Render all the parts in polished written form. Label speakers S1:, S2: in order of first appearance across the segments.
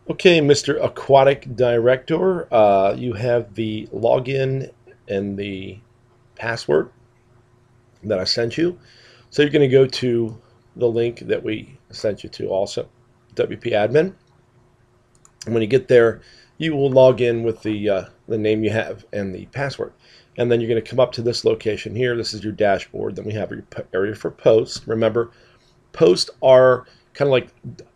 S1: Okay, Mr. Aquatic Director, you have the login and the password that I sent you. So you're going to go to the link that we sent you to also, WP admin. And when you get there, you will log in with the name you have and the password. And then you're going to come up to this location here. This is your dashboard. Then we have your area for posts. Remember, posts are kind of like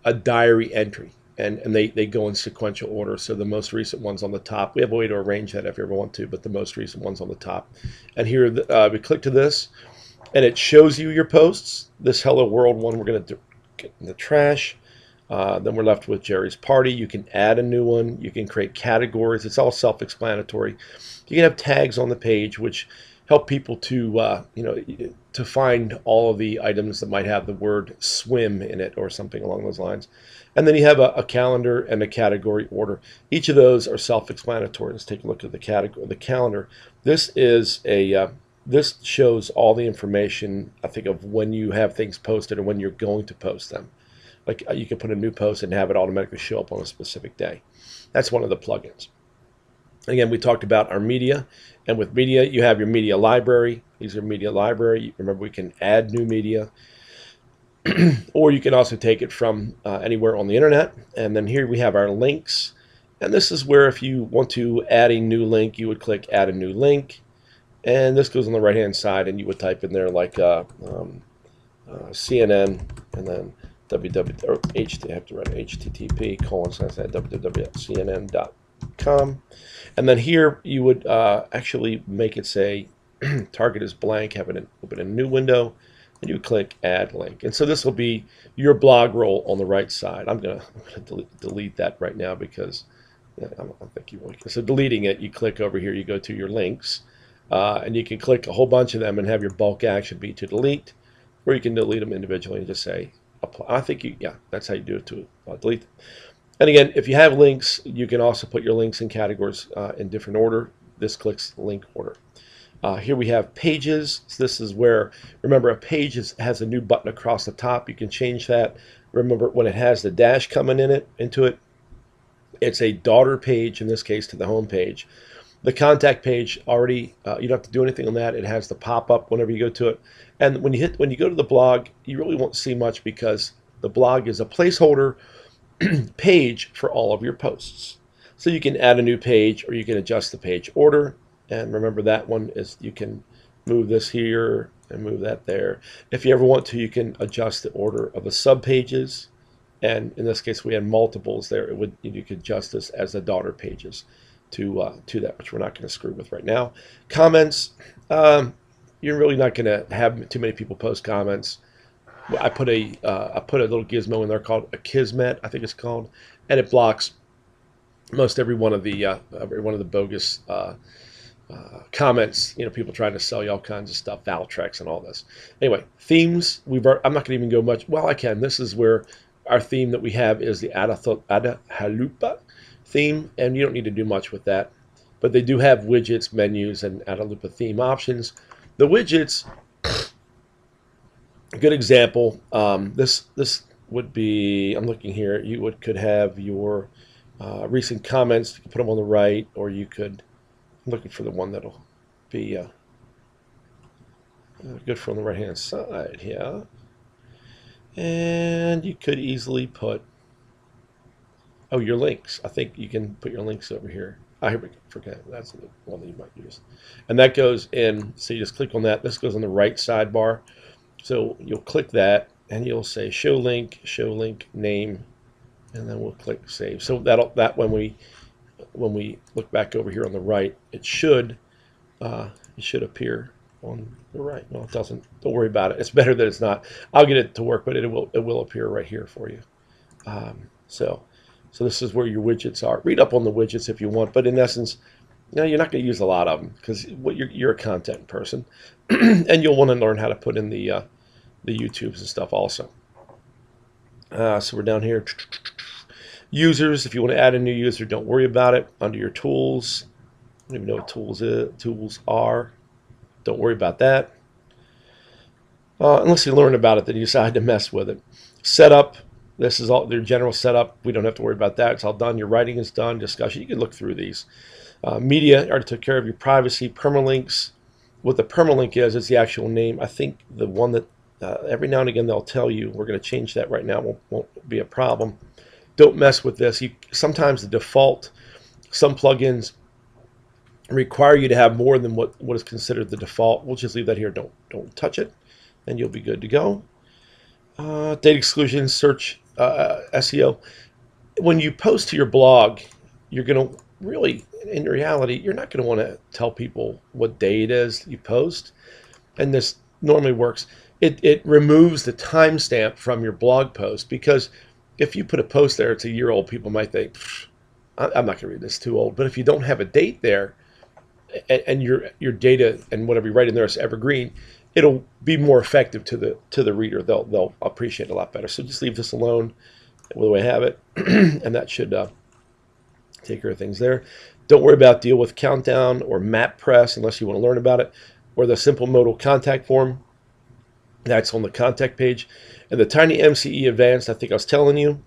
S1: a diary entry, and they go in sequential order. So the most recent ones on the top. We have a way to arrange that if you ever want to, but the most recent ones on the top. And here we click to this, and it shows you your posts. This Hello World one we're going to get in the trash. Then we're left with Jerry's Party. You can add a new one. You can create categories. It's all self-explanatory. You can have tags on the page, which help people to to find all of the items that might have the word swim in it or something along those lines. And then you have a calendar and a category order. Each of those are self-explanatory. Let's take a look at the category, the calendar. This is a this shows all the information, I think, of when you have things posted and when you're going to post them. Like you can put a new post and have it automatically show up on a specific day. That's one of the plugins. Again, we talked about our media, and with media, you have your media library. These are media library. Remember, we can add new media, or you can also take it from anywhere on the internet. And then here we have our links, and this is where if you want to add a new link, you would click Add a New Link, and this goes on the right-hand side, and you would type in there like CNN, and then www or I have to write http://www.cnn.com, and then here you would actually make it say target is blank, have it open a new window, and you click add link. And so this will be your blog roll on the right side. I'm gonna delete that right now because I don't think you will. So deleting it, you click over here, you go to your links, and you can click a whole bunch of them and have your bulk action be to delete, or you can delete them individually and just say apply. I think that's how you do it to delete them. And again, if you have links, you can also put your links in categories in different order. This clicks link order. Here we have pages. So this is where, remember, a page has a new button across the top. You can change that. Remember, when it has the dash coming into it, it's a daughter page, in this case to the home page. The contact page already, you don't have to do anything on that. It has the pop-up whenever you go to it. And when you go to the blog, you really won't see much because the blog is a placeholder page for all of your posts. So you can add a new page or you can adjust the page order. And remember, that one is, you can move this here and move that there. If you ever want to, you can adjust the order of the sub pages. And in this case, we had multiples there. You could adjust this as the daughter pages to that, which we're not going to screw with right now. Comments, you're really not going to have too many people post comments. I put a little gizmo in there called a Kismet, I think it's called, and it blocks most every one of the bogus comments. People trying to sell you all kinds of stuff, Valtrex and all this. Anyway, themes. I'm not going to even go much. Well, I can. This is where our theme that we have is the Atahalupa theme, and you don't need to do much with that. But they do have widgets, menus, and Atahalupa theme options. The widgets, a good example. This would be, I'm looking here. You could have your recent comments. You can put them on the right, or you could. I'm looking for the one that'll be good for on the right hand side here. And you could easily put, your links. I think you can put your links over here. Here we go. Forget that's the one that you might use. And that goes in, so you just click on that. This goes on the right sidebar. So you'll click that and you'll say show link name, and then we'll click save. So that when we look back over here on the right, it should appear on the right. No, it doesn't. Don't worry about it. It's better that it's not. I'll get it to work, but it will appear right here for you. So this is where your widgets are. Read up on the widgets if you want, but in essence, you're not going to use a lot of them because you're a content person, and you'll want to learn how to put in the YouTubes and stuff also. So we're down here. Users, if you want to add a new user, don't worry about it. Under your tools, I don't even know what tools are. Don't worry about that. Unless you learn about it, then you decide to mess with it. Setup, This is all their general setup. We don't have to worry about that. It's all done. Your writing is done. Discussion. You can look through these. Media already took care of your privacy. Permalinks. What the permalink is the actual name. I think the one that every now and again they'll tell you, we're going to change that right now. Won't be a problem. Don't mess with this. Sometimes the default, some plugins require you to have more than what is considered the default. We'll just leave that here. Don't touch it, and you'll be good to go. Data exclusion, search, SEO. When you post to your blog, you're going to really, in reality, you're not going to want to tell people what day it is you post. And this normally works. It removes the timestamp from your blog post, because if you put a post there, it's a year old, people might think, I'm not going to read this, too old. But if you don't have a date there, and your data and whatever you write in there is evergreen, it'll be more effective to the reader. They'll appreciate it a lot better. So just leave this alone the way I have it, and that should take care of things there. Don't worry about deal with countdown or map press unless you want to learn about it, or the simple modal contact form. That's on the contact page. And the Tiny MCE Advanced, I think I was telling you,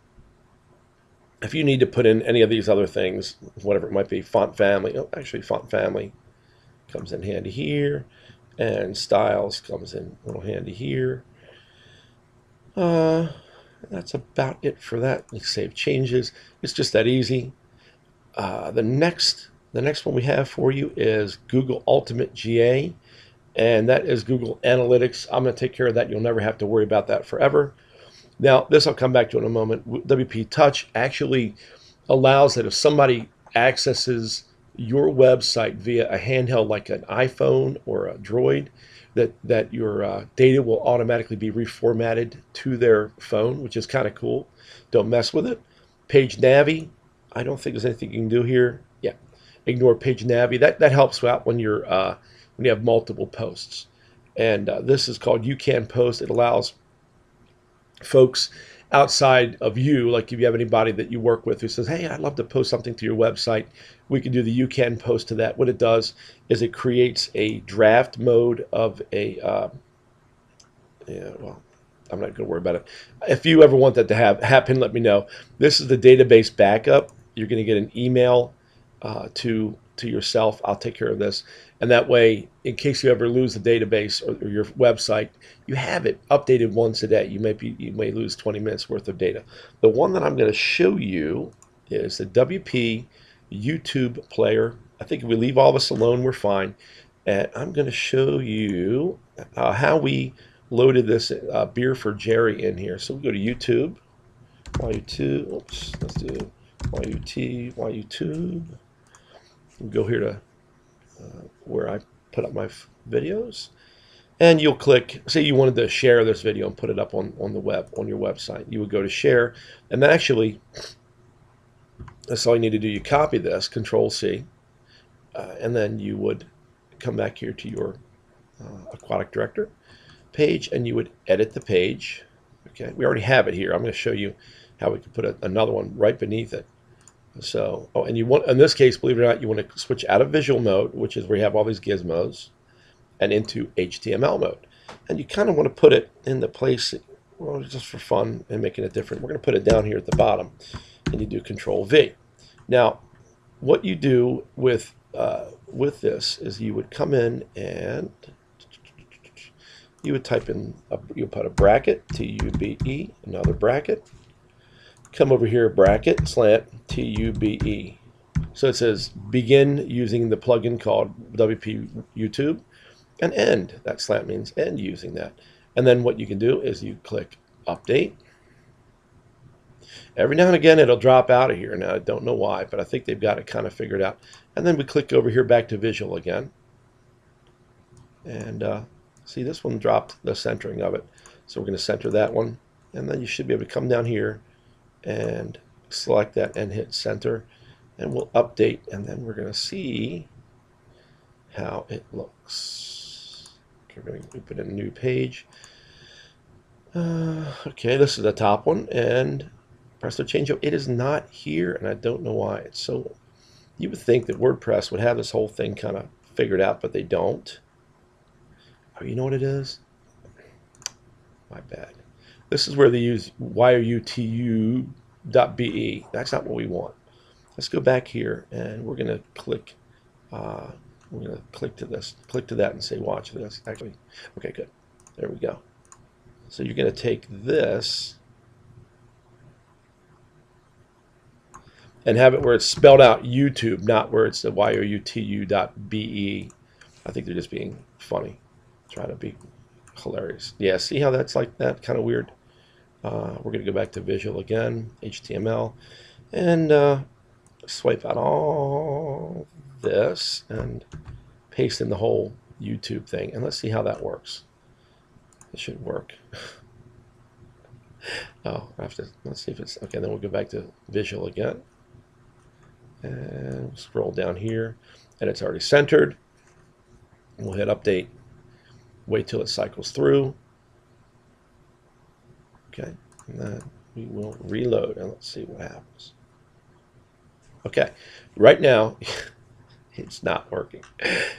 S1: if you need to put in any of these other things, whatever it might be, font family, actually font family comes in handy here, and styles comes in a little handy here. That's about it for that. You save changes. It's just that easy. The next one we have for you is Google Ultimate GA, and that is Google Analytics. I'm going to take care of that. You'll never have to worry about that forever. Now, this I'll come back to in a moment. WP Touch actually allows that if somebody accesses your website via a handheld like an iPhone or a Droid, that your data will automatically be reformatted to their phone, which is kind of cool. Don't mess with it. Page Navi, I don't think there's anything you can do here. Yeah, ignore Page Navi. That helps out when you have multiple posts. And this is called You Can Post. It allows folks outside of you, like if you have anybody that you work with who says, hey, I'd love to post something to your website, we can do the You Can Post to that. What it does is it creates a draft mode of a, well, I'm not going to worry about it. If you ever want that to happen, let me know. This is the database backup. You're going to get an email to yourself. I'll take care of this. And that way, in case you ever lose the database or your website, you have it updated once a day. You may lose 20 minutes worth of data. The one that I'm going to show you is the WP YouTube player. I think if we leave all this alone, we're fine. And I'm going to show you how we loaded this beer for Jerry in here. So we go to YouTube, YU2, oops, let's do YouTube. We'll go here to where I put up my videos, and you'll click, say you wanted to share this video and put it up on the web, on your website. You would go to share, and then actually, that's all you need to do. You copy this, Control C, and then you would come back here to your Aquatic Director page, and you would edit the page. Okay, we already have it here. I'm going to show you how we can put another one right beneath it. So, and you want, in this case, believe it or not, you want to switch out of visual mode, which is where you have all these gizmos, and into HTML mode. And you kind of want to put it in the place, well, just for fun and making it different. We're going to put it down here at the bottom, and you do Control V. Now, what you do with this is you would come in and you would type in, you put a bracket, TUBE, another bracket. Come over here, bracket, slant, TUBE. So it says begin using the plugin called WP YouTube, and end. That slant means end using that. And then what you can do is you click update. Every now and again it'll drop out of here. Now I don't know why, but I think they've got it kind of figured out. And then we click over here back to visual again. And see, this one dropped the centering of it. So we're going to center that one. And then you should be able to come down here and select that and hit center, and we'll update, and then we're going to see how it looks. Okay, we're going to open a new page. Okay, this is the top one, and press the change. It is not here, and I don't know why. It's so, you would think that WordPress would have this whole thing kind of figured out, but they don't. Oh, you know what it is? My bad. This is where they use yutu.be. That's not what we want. Let's go back here, and we're going to click. We're going to click to this, click to that, and say watch this. Actually, okay, good. There we go. So you're going to take this and have it where it's spelled out YouTube, not where it's the yutu.be. I think they're just being funny, trying to be hilarious. Yeah, see how that's like that, kind of weird. We're going to go back to visual again, HTML, and swipe out all this and paste in the whole YouTube thing, and let's see how that works. It should work. Oh, I have to, let's see if it's, okay, then we'll go back to visual again, and scroll down here, and it's already centered. We'll hit update, wait till it cycles through. Okay, and then we will reload, and let's see what happens. Okay, right now, it's not working.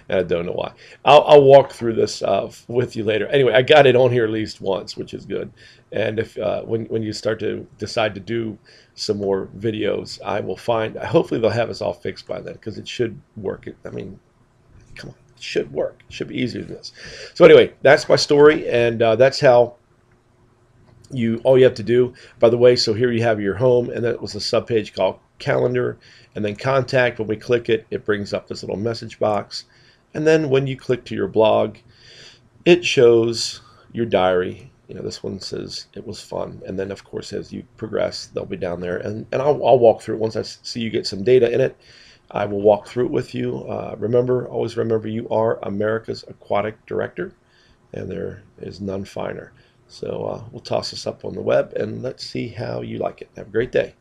S1: I don't know why. I'll walk through this with you later. Anyway, I got it on here at least once, which is good. And if when you start to decide to do some more videos, I will find. Hopefully, they'll have us all fixed by then, because it should work. I mean, come on, it should work. It should be easier than this. So anyway, that's my story, and that's how. All you have to do, by the way, so here you have your home, and that was a subpage called calendar, and then contact. When we click it, it brings up this little message box, and then when you click to your blog, it shows your diary. You know, this one says it was fun, and then of course as you progress, they'll be down there, and I'll walk through it. Once I see you get some data in it, I will walk through it with you. Always remember, you are America's Aquatic Director, and there is none finer. So we'll toss this up on the web, and let's see how you like it. Have a great day.